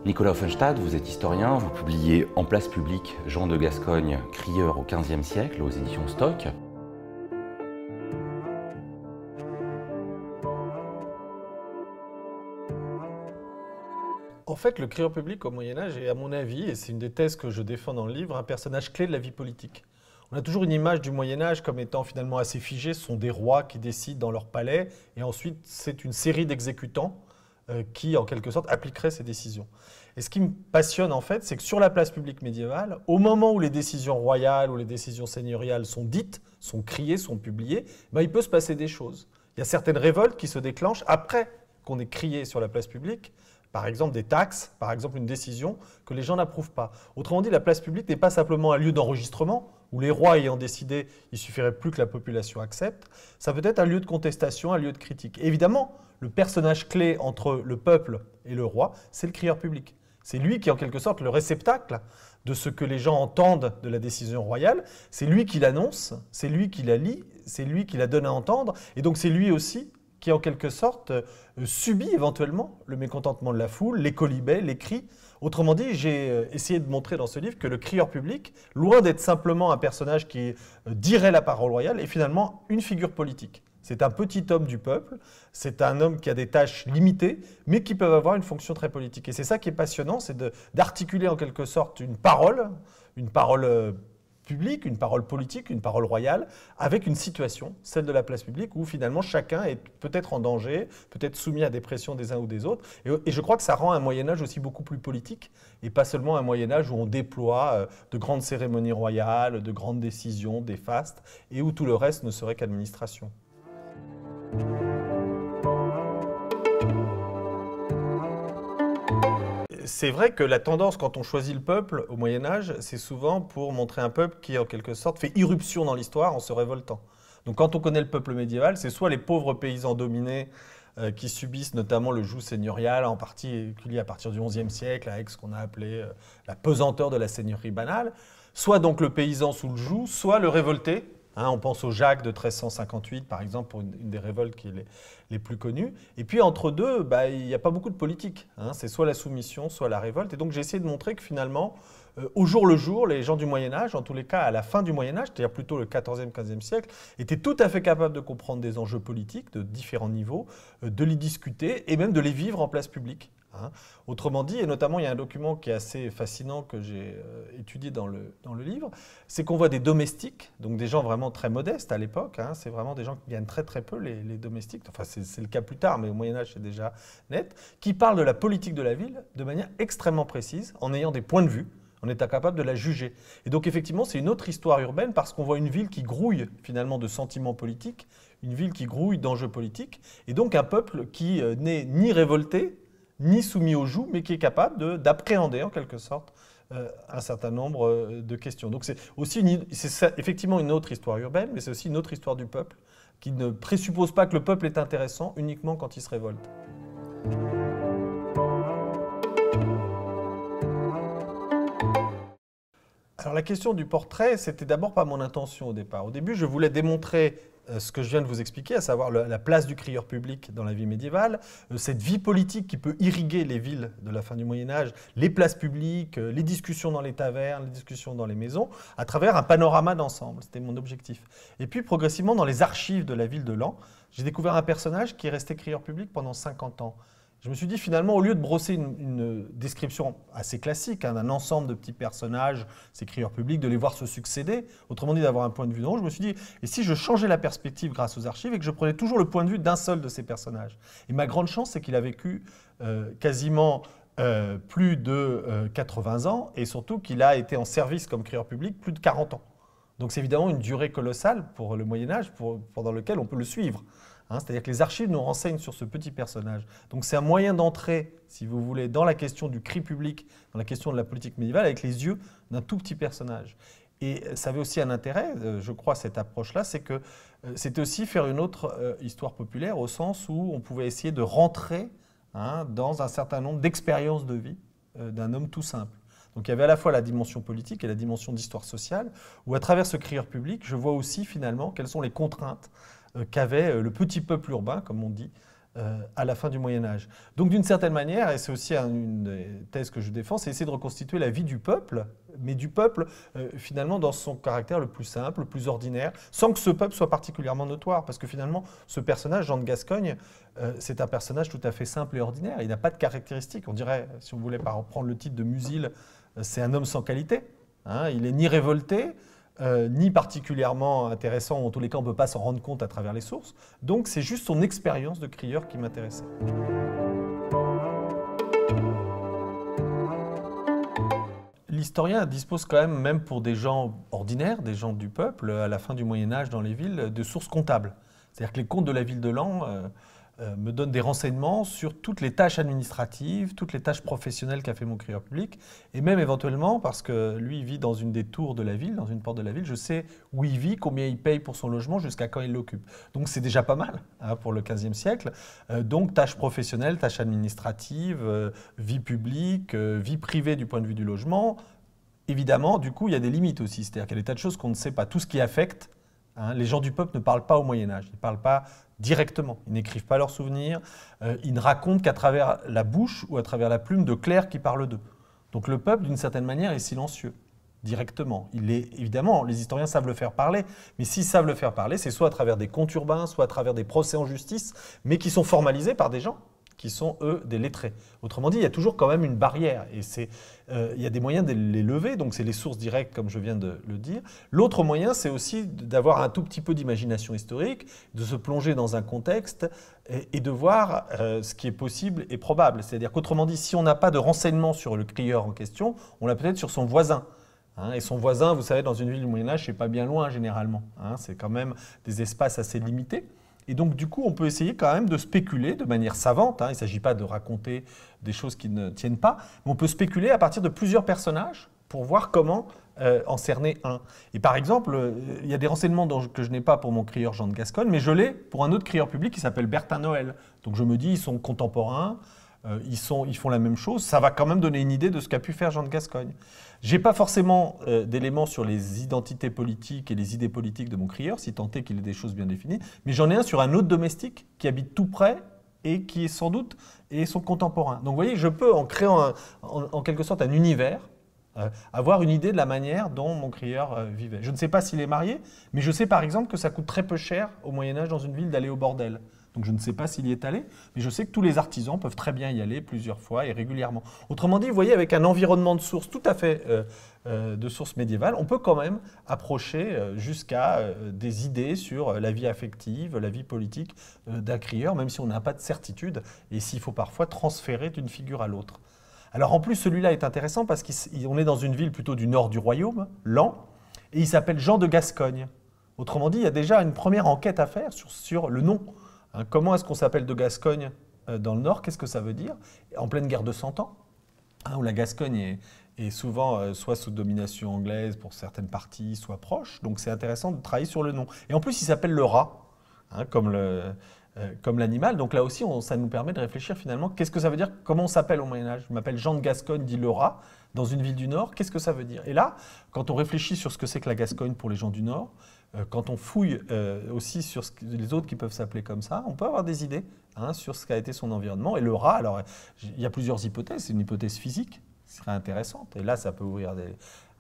Nicolas Offenstadt, vous êtes historien, vous publiez En place publique, Jean de Gascogne, crieur au XVe siècle, aux éditions Stock. En fait, le crieur public au Moyen-Âge est, à mon avis, et c'est une des thèses que je défends dans le livre, un personnage clé de la vie politique. On a toujours une image du Moyen-Âge comme étant finalement assez figée. Ce sont des rois qui décident dans leur palais, et ensuite c'est une série d'exécutants qui, en quelque sorte, appliqueraient ces décisions. Et ce qui me passionne, en fait, c'est que sur la place publique médiévale, au moment où les décisions royales ou les décisions seigneuriales sont dites, sont criées, sont publiées, ben, il peut se passer des choses. Il y a certaines révoltes qui se déclenchent après qu'on ait crié sur la place publique, par exemple des taxes, par exemple une décision que les gens n'approuvent pas. Autrement dit, la place publique n'est pas simplement un lieu d'enregistrement, où les rois ayant décidé, il suffirait plus que la population accepte. Ça peut être un lieu de contestation, un lieu de critique. Et évidemment, le personnage clé entre le peuple et le roi, c'est le crieur public. C'est lui qui est en quelque sorte le réceptacle de ce que les gens entendent de la décision royale. C'est lui qui l'annonce, c'est lui qui la lit, c'est lui qui la donne à entendre. Et donc c'est lui aussi qui en quelque sorte subit éventuellement le mécontentement de la foule, les quolibets, les cris. Autrement dit, j'ai essayé de montrer dans ce livre que le crieur public, loin d'être simplement un personnage qui dirait la parole royale, est finalement une figure politique. C'est un petit homme du peuple, c'est un homme qui a des tâches limitées, mais qui peuvent avoir une fonction très politique. Et c'est ça qui est passionnant, c'est d'articuler en quelque sorte une parole publique, une parole politique, une parole royale, avec une situation, celle de la place publique, où finalement chacun est peut-être en danger, peut-être soumis à des pressions des uns ou des autres. Et je crois que ça rend un Moyen-Âge aussi beaucoup plus politique, et pas seulement un Moyen-Âge où on déploie de grandes cérémonies royales, de grandes décisions, des fastes, et où tout le reste ne serait qu'administration. C'est vrai que la tendance, quand on choisit le peuple au Moyen-Âge, c'est souvent pour montrer un peuple qui, en quelque sorte, fait irruption dans l'histoire en se révoltant. Donc quand on connaît le peuple médiéval, c'est soit les pauvres paysans dominés qui subissent notamment le joug seigneurial, en particulier à partir du XIe siècle, avec ce qu'on a appelé la pesanteur de la seigneurie banale, soit donc le paysan sous le joug, soit le révolté. On pense au Jacques de 1358, par exemple, pour une des révoltes qui est les plus connues. Et puis, entre deux, il n'y a pas beaucoup de politique. C'est soit la soumission, soit la révolte. Et donc, j'ai essayé de montrer que finalement, au jour le jour, les gens du Moyen-Âge, en tous les cas à la fin du Moyen-Âge, c'est-à-dire plutôt le XIVe, XVe siècle, étaient tout à fait capables de comprendre des enjeux politiques de différents niveaux, de les discuter et même de les vivre en place publique. Autrement dit, et notamment il y a un document qui est assez fascinant que j'ai étudié dans le livre, c'est qu'on voit des domestiques, donc des gens vraiment très modestes à l'époque, c'est vraiment des gens qui gagnent très très peu les domestiques, enfin c'est le cas plus tard, mais au Moyen-Âge c'est déjà net, qui parlent de la politique de la ville de manière extrêmement précise, en ayant des points de vue, en étant capable de la juger. Et donc effectivement c'est une autre histoire urbaine parce qu'on voit une ville qui grouille finalement de sentiments politiques, une ville qui grouille d'enjeux politiques, et donc un peuple qui n'est ni révolté, ni soumis au joug, mais qui est capable d'appréhender en quelque sorte un certain nombre de questions. Donc c'est aussi effectivement une autre histoire urbaine, mais c'est aussi une autre histoire du peuple, qui ne présuppose pas que le peuple est intéressant uniquement quand il se révolte. Alors la question du portrait, c'était d'abord pas mon intention au départ. Au début, je voulais démontrer ce que je viens de vous expliquer, à savoir la place du crieur public dans la vie médiévale, cette vie politique qui peut irriguer les villes de la fin du Moyen-Âge, les places publiques, les discussions dans les tavernes, les discussions dans les maisons, à travers un panorama d'ensemble. C'était mon objectif. Et puis progressivement, dans les archives de la ville de Laon, j'ai découvert un personnage qui est resté crieur public pendant 50 ans. Je me suis dit finalement, au lieu de brosser une description assez classique d'un ensemble de petits personnages, ces crieurs publics, de les voir se succéder, autrement dit d'avoir un point de vue d'en haut, je me suis dit, et si je changeais la perspective grâce aux archives et que je prenais toujours le point de vue d'un seul de ces personnages? Et ma grande chance, c'est qu'il a vécu quasiment plus de 80 ans et surtout qu'il a été en service comme crieur public plus de 40 ans. Donc c'est évidemment une durée colossale pour le Moyen-Âge, pendant lequel on peut le suivre. C'est-à-dire que les archives nous renseignent sur ce petit personnage. Donc c'est un moyen d'entrer, si vous voulez, dans la question du cri public, dans la question de la politique médiévale, avec les yeux d'un tout petit personnage. Et ça avait aussi un intérêt, je crois, cette approche-là, c'est que c'était aussi faire une autre histoire populaire, au sens où on pouvait essayer de rentrer dans un certain nombre d'expériences de vie d'un homme tout simple. Donc il y avait à la fois la dimension politique et la dimension d'histoire sociale, où à travers ce crieur public, je vois aussi finalement quelles sont les contraintes qu'avait le petit peuple urbain, comme on dit, à la fin du Moyen-Âge. Donc d'une certaine manière, et c'est aussi une des thèses que je défends, c'est essayer de reconstituer la vie du peuple, mais du peuple finalement dans son caractère le plus simple, le plus ordinaire, sans que ce peuple soit particulièrement notoire, parce que finalement ce personnage, Jean de Gascogne, c'est un personnage tout à fait simple et ordinaire, il n'a pas de caractéristiques. On dirait, si on voulait reprendre le titre de Musil, c'est un homme sans qualité, hein, il n'est ni révolté, ni particulièrement intéressant, en tous les cas on ne peut pas s'en rendre compte à travers les sources. Donc c'est juste son expérience de crieur qui m'intéressait. L'historien dispose quand même pour des gens ordinaires, des gens du peuple, à la fin du Moyen-Âge dans les villes, de sources comptables. C'est-à-dire que les comptes de la ville de Laon me donnent des renseignements sur toutes les tâches administratives, toutes les tâches professionnelles qu'a fait mon crieur public, et même éventuellement, parce que lui il vit dans une des tours de la ville, dans une porte de la ville, je sais où il vit, combien il paye pour son logement, jusqu'à quand il l'occupe. Donc c'est déjà pas mal hein, pour le XVe siècle. Donc tâches professionnelles, tâches administratives, vie publique, vie privée du point de vue du logement. Évidemment, du coup, il y a des limites aussi, c'est-à-dire qu'il y a des tas de choses qu'on ne sait pas. Tout ce qui affecte, hein, les gens du peuple ne parlent pas au Moyen-Âge, ils ne parlent pas directement, ils n'écrivent pas leurs souvenirs, ils ne racontent qu'à travers la bouche ou à travers la plume de clercs qui parlent d'eux. Donc le peuple, d'une certaine manière, est silencieux, directement. Évidemment, les historiens savent le faire parler, mais s'ils savent le faire parler, c'est soit à travers des comptes urbains, soit à travers des procès en justice, mais qui sont formalisés par des gens qui sont, eux, des lettrés. Autrement dit, il y a toujours quand même une barrière, et il y a des moyens de les lever, donc c'est les sources directes, comme je viens de le dire. L'autre moyen, c'est aussi d'avoir un tout petit peu d'imagination historique, de se plonger dans un contexte, et de voir ce qui est possible et probable. C'est-à-dire qu'autrement dit, si on n'a pas de renseignements sur le crieur en question, on l'a peut-être sur son voisin. Hein, et son voisin, vous savez, dans une ville du Moyen-Âge, c'est pas bien loin, généralement. Hein, c'est quand même des espaces assez limités. Et donc, du coup, on peut essayer quand même de spéculer de manière savante. Hein, il ne s'agit pas de raconter des choses qui ne tiennent pas, mais on peut spéculer à partir de plusieurs personnages pour voir comment en cerner un. Et par exemple, il y a des renseignements que je n'ai pas pour mon crieur Jean de Gascogne, mais je l'ai pour un autre crieur public qui s'appelle Bertin Noël. Donc je me dis, ils sont contemporains, ils font la même chose, ça va quand même donner une idée de ce qu'a pu faire Jean de Gascogne. Je n'ai pas forcément d'éléments sur les identités politiques et les idées politiques de mon crieur, si tant est qu'il ait des choses bien définies, mais j'en ai un sur un autre domestique qui habite tout près et qui est sans doute son contemporain. Donc vous voyez, je peux, en créant en quelque sorte un univers, avoir une idée de la manière dont mon crieur vivait. Je ne sais pas s'il est marié, mais je sais par exemple que ça coûte très peu cher au Moyen-Âge dans une ville d'aller au bordel. Donc je ne sais pas s'il y est allé, mais je sais que tous les artisans peuvent très bien y aller plusieurs fois et régulièrement. Autrement dit, vous voyez, avec un environnement de sources tout à fait de sources médiévales, on peut quand même approcher jusqu'à des idées sur la vie affective, la vie politique d'un crieur, même si on n'a pas de certitude et s'il faut parfois transférer d'une figure à l'autre. Alors en plus, celui-là est intéressant parce qu'on est dans une ville plutôt du nord du royaume, Laon, et il s'appelle Jean de Gascogne. Autrement dit, il y a déjà une première enquête à faire sur le nom. Hein, comment est-ce qu'on s'appelle de Gascogne dans le Nord? Qu'est-ce que ça veut dire? En pleine guerre de 100 ans, hein, où la Gascogne est souvent soit sous domination anglaise pour certaines parties, soit proche. Donc c'est intéressant de travailler sur le nom. Et en plus, il s'appelle le rat, hein, comme l'animal. Donc là aussi, ça nous permet de réfléchir finalement, qu'est-ce que ça veut dire? Comment on s'appelle au Moyen-Âge? Je m'appelle Jean de Gascogne, dit le rat, dans une ville du Nord. Qu'est-ce que ça veut dire? Et là, quand on réfléchit sur ce que c'est que la Gascogne pour les gens du Nord, quand on fouille aussi sur les autres qui peuvent s'appeler comme ça, on peut avoir des idées hein, sur ce qu'a été son environnement. Et le rat, alors il y a plusieurs hypothèses. C'est une hypothèse physique qui serait intéressante. Et là, ça peut ouvrir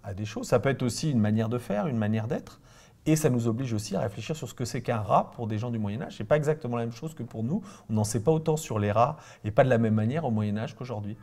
à des choses. Ça peut être aussi une manière de faire, une manière d'être. Et ça nous oblige aussi à réfléchir sur ce que c'est qu'un rat pour des gens du Moyen-Âge. Ce n'est pas exactement la même chose que pour nous. On n'en sait pas autant sur les rats et pas de la même manière au Moyen-Âge qu'aujourd'hui.